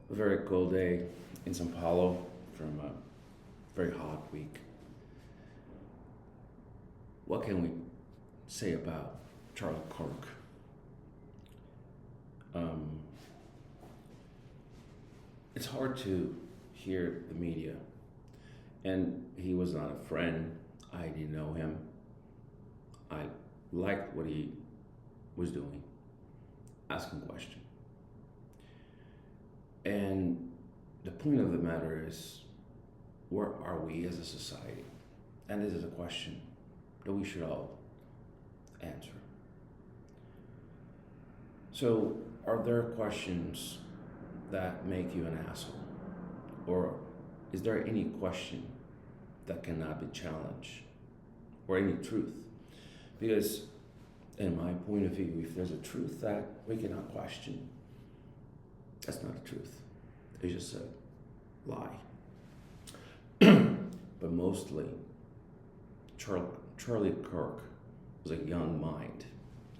A very cold day in Sao Paulo from a very hot week. What can we say about Charlie Kirk? Um, it's hard to hear the media, and he was not a friend. I didn't know him. I liked what he was doing, asking questions. And the point of the matter is, where are we as a society? And this is a question that we should all answer. So, are there questions that make you an asshole? Or is there any question that cannot be challenged? Or any truth? Because, in my point of view, if there's a truth that we cannot question, that's not a truth. It's just a lie. But mostly, Charlie Kirk was a young mind,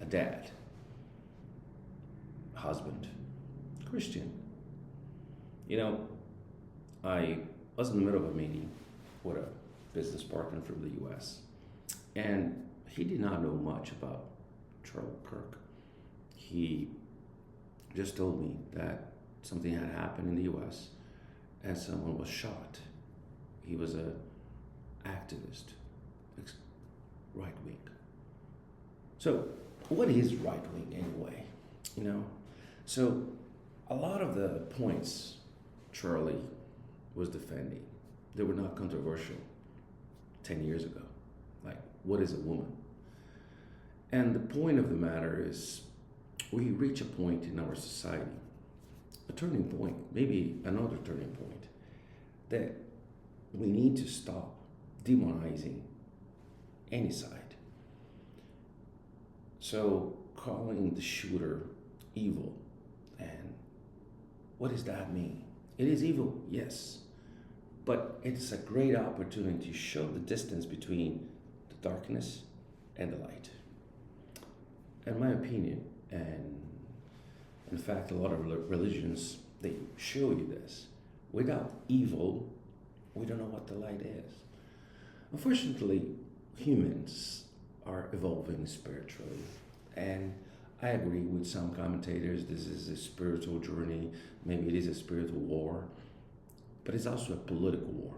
a dad, husband, Christian. You know, I was in the middle of a meeting with a business partner from the US, and he did not know much about Charlie Kirk. He just told me that something had happened in the US and someone was shot. He was a activist, right wing. So, what is right wing anyway? You know, so a lot of the points Charlie was defending, they were not controversial 10 years ago. Like, what is a woman? And the point of the matter is, we reach a point in our society, a turning point, maybe another turning point, that we need to stop demonizing any side. So, calling the shooter evil, and what does that mean? It is evil, yes, but it's a great opportunity to show the distance between the darkness and the light. In my opinion, and in fact, a lot of religions, they show you this. Without evil, we don't know what the light is. Unfortunately, humans are evolving spiritually, and I agree with some commentators, this is a spiritual journey, maybe it is a spiritual war, but it's also a political war.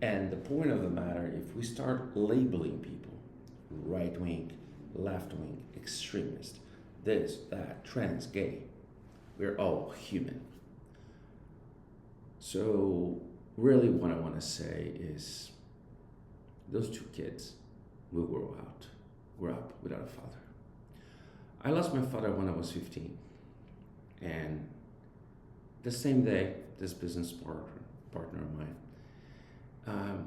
And the point of the matter, if we start labeling people, right wing, left wing, extremist, this, that, trans, gay, we're all human. So, really, what I want to say is those two kids will grow up without a father. I lost my father when I was 15. And the same day, this business partner of mine,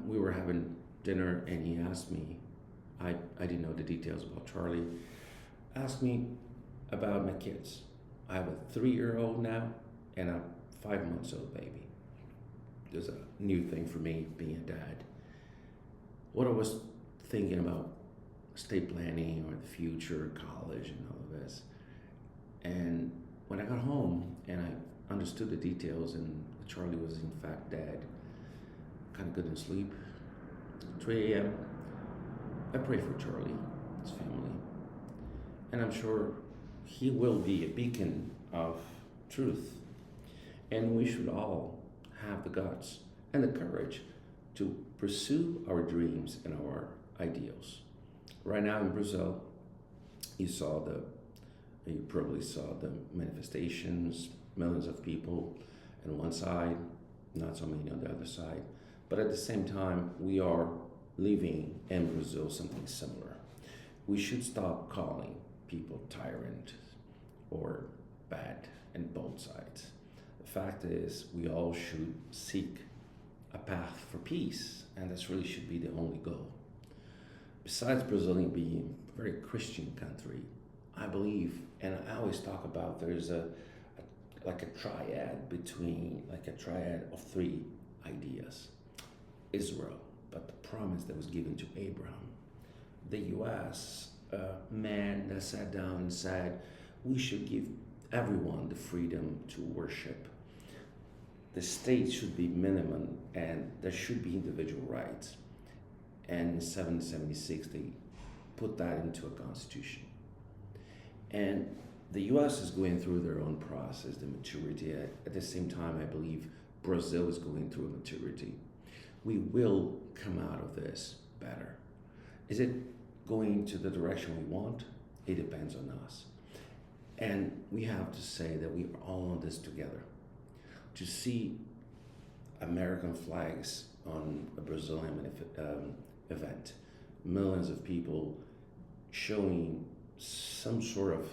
we were having dinner and he asked me, I didn't know the details about Charlie, asked me about my kids. I have a 3-year-old now and a 5-month-old baby. There's a new thing for me being a dad. What I was thinking about estate planning or the future, college, and all of this. And when I got home and I understood the details and Charlie was in fact dead, kind of couldn't sleep. 3 a.m. I pray for Charlie, his family, and I'm sure he will be a beacon of truth. And we should all have the guts and the courage to pursue our dreams and our ideals. Right now in Brazil, you probably saw the manifestations, millions of people on one side, not so many on the other side. But at the same time, we are living in Brazil something similar. We should stop calling people tyrant or bad in both sides. The fact is, we all should seek a path for peace, and this really should be the only goal. Besides Brazil being a very Christian country, I believe, and I always talk about there's like a triad of 3 ideas. Israel, but the promise that was given to Abraham. The US, man that sat down and said, we should give everyone the freedom to worship. the state should be minimum and there should be individual rights. And in 1776, they put that into a constitution. And the US is going through their own process, the maturity. At the same time, I believe Brazil is going through a maturity. We will come out of this better. Is it going to the direction we want? It depends on us. And we have to say that we are all on this together. To see American flags on a Brazilian event, millions of people showing some sort of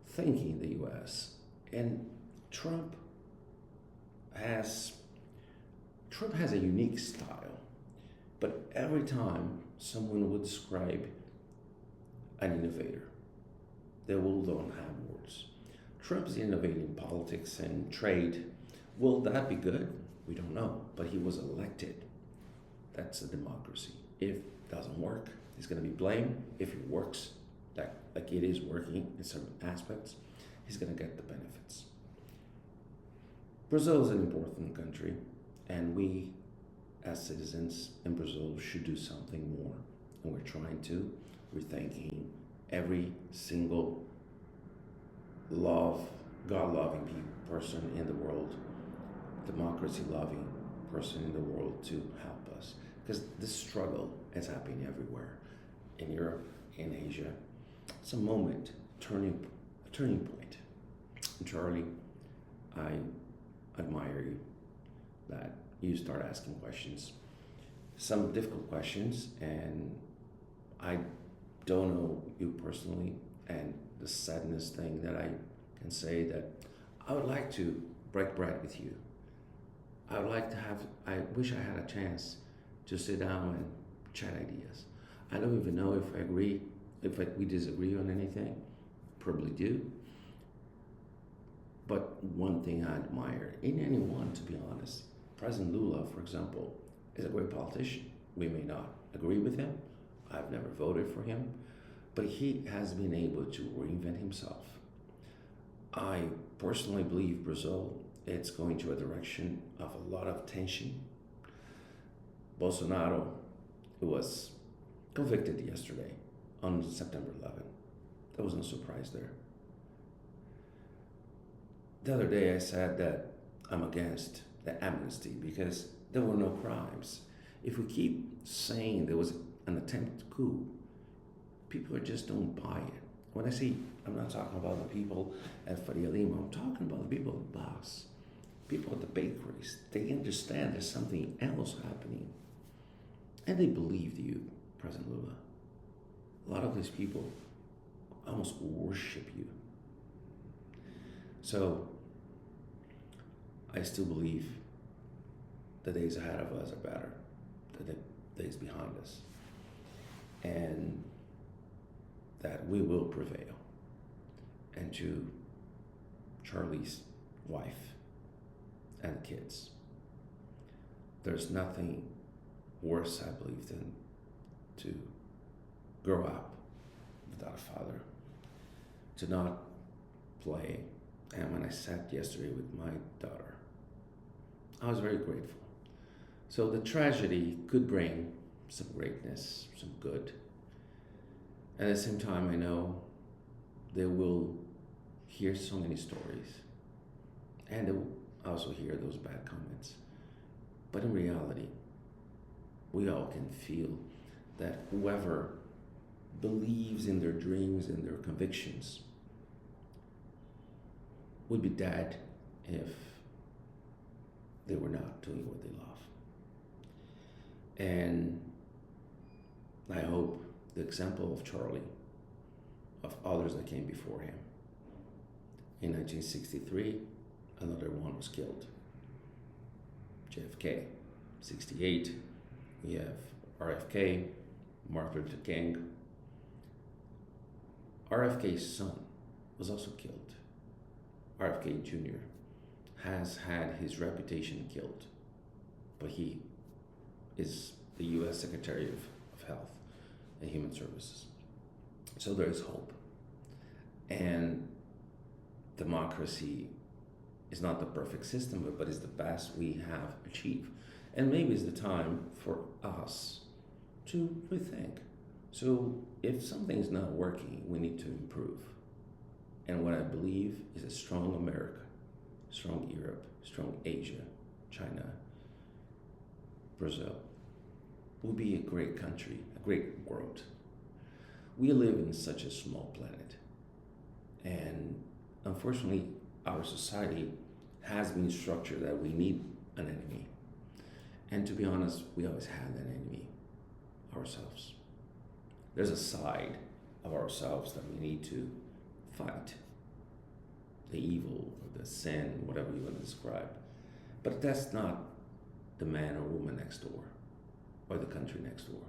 thinking in the US. And Trump has a unique style, but every time someone would describe an innovator, they will don't have words. Trump's innovating politics and trade. Will that be good? We don't know, but he was elected. That's a democracy. If it doesn't work, he's going to be blamed. If it works, like it is working in some aspects, he's going to get the benefits. Brazil is an important country, and we, as citizens in Brazil, should do something more. And we're trying to. We're thanking every single God-loving person in the world, democracy-loving person in the world to help us. Because this struggle is happening everywhere, in Europe, in Asia. It's a moment, a turning point. And Charlie, I admire you that you start asking questions, some difficult questions, and I don't know you personally, and the sadness thing that I can say that I would like to break bread with you. I wish I had a chance to sit down and chat ideas. I don't even know if I agree, we disagree on anything, probably do. But one thing I admire in anyone, to be honest, President Lula, for example, is a great politician. We may not agree with him. I've never voted for him, but he has been able to reinvent himself. I personally believe Brazil, it's going to a direction of a lot of tension. Bolsonaro was convicted yesterday on September 11th. There was no surprise there. The other day I said that I'm against the amnesty because there were no crimes. If we keep saying there was an attempted coup, people just don't buy it. When I say, I'm not talking about the people at Faria Lima, I'm talking about the people at Bas, people at the bakeries. They understand there's something else happening. And they believed you, President Lula. A lot of these people almost worship you. So, I still believe the days ahead of us are better than the days behind us. And that we will prevail. And to Charlie's wife and kids, there's nothing worse, I believe, than to grow up without a father, to not play. And when I sat yesterday with my daughter, I was very grateful. So the tragedy could bring some greatness, some good. And at the same time, I know they will hear so many stories, and they will also hear those bad comments. But in reality, we all can feel that whoever believes in their dreams and their convictions would be dead if they were not doing what they love. And I hope the example of Charlie, of others that came before him. In 1963, another one was killed. JFK. 68, we have RFK, Martin Luther King. RFK's son was also killed. RFK Jr. has had his reputation killed, but he is the U.S. Secretary of Health and Human Services. So there is hope. And democracy It's not the perfect system, but it's the best we have achieved. And maybe it's the time for us to rethink. So if something is not working, we need to improve. And what I believe is a strong America, strong Europe, strong Asia, China, Brazil will be a great country, a great world. We live in such a small planet. And unfortunately, our society has been structured that we need an enemy. And to be honest, we always had an enemy, ourselves. There's a side of ourselves that we need to fight. The evil, or the sin, whatever you want to describe. But that's not the man or woman next door, or the country next door.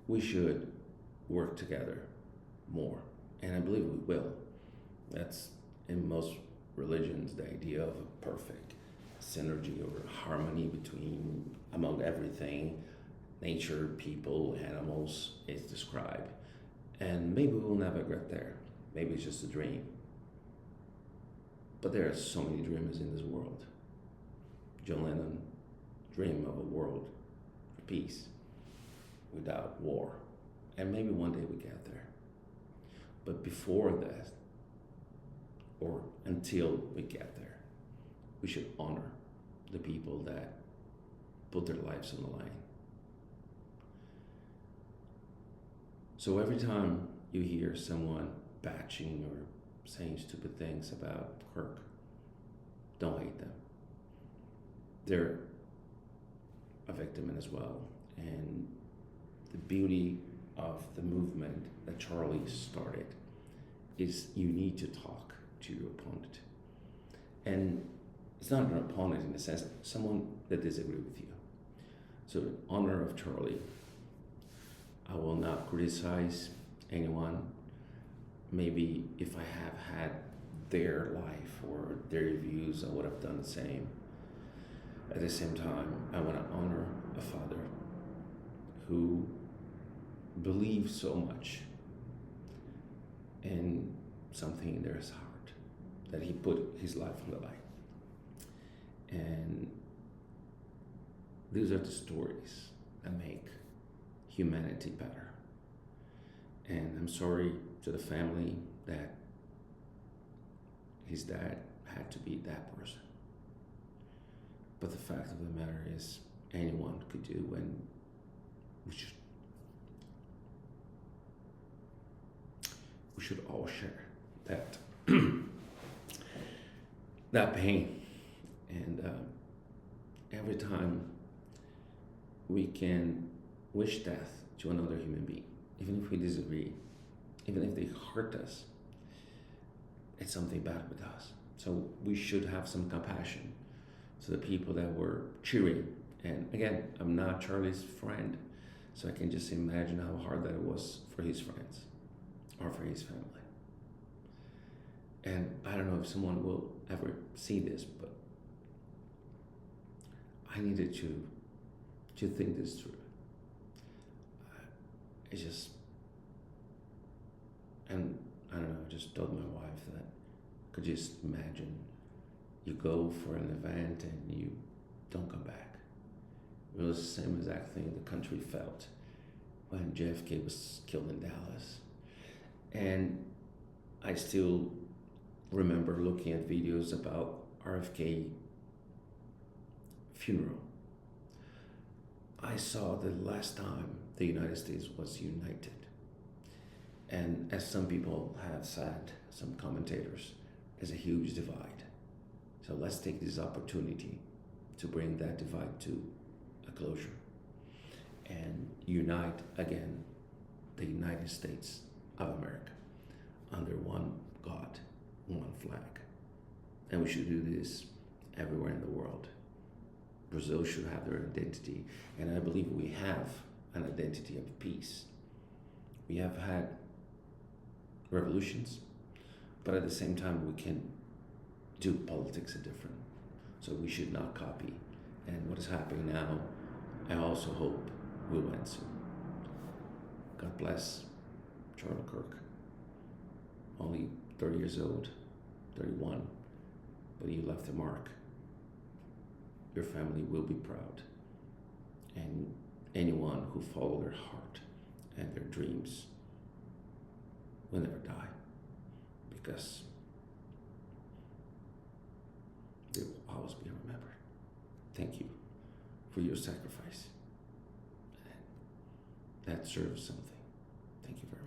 We should work together more, and I believe we will. That's in most religions the idea of a perfect synergy or harmony between among everything, nature, people, animals is described. And maybe we'll never get there. Maybe it's just a dream. But there are so many dreamers in this world. John Lennon dreamed of a world for peace without war. And maybe one day we get there. But before that, or until we get there, we should honor the people that put their lives on the line. So every time you hear someone batching or saying stupid things about Kirk, don't hate them. They're a victim as well. And the beauty of the movement that Charlie started is you need to talk to your opponent. And it's not an opponent in the sense of someone that disagrees with you. So in honor of Charlie, I will not criticize anyone. Maybe if I have had their life or their views, I would have done the same. At the same time, I want to honor a father who believed so much in something in his heart that he put his life on the line. And these are the stories that make humanity better. And I'm sorry to the family that his dad had to be that person. But the fact of the matter is, anyone could do, and we should all share that that pain. And every time we can wish death to another human being, even if we disagree, even if they hurt us, it's something bad with us. So we should have some compassion to the people that were cheering. And again, I'm not Charlie's friend, so I can just imagine how hard that was for his friends or for his family. And I don't know if someone will ever see this, but I needed to think this through. It's just, and I don't know, I just told my wife that I could just imagine you go for an event and you don't come back. It was the same exact thing the country felt when JFK was killed in Dallas. And I still remember looking at videos about RFK funeral. I saw the last time the United States was united. And as some people have said, some commentators, there's a huge divide. So let's take this opportunity to bring that divide to a closure and unite again the United States of America under one God, one flag. And we should do this everywhere in the world. Brazil should have their identity, and I believe we have an identity of peace. We have had revolutions, but at the same time we can do politics different. So we should not copy. And what is happening now, I also hope will end soon. God bless Charlie Kirk. Only 30 years old, 31, but you left a mark. Your family will be proud, and anyone who follow their heart and their dreams will never die, because they will always be remembered. Thank you for your sacrifice. That serves something. Thank you very much.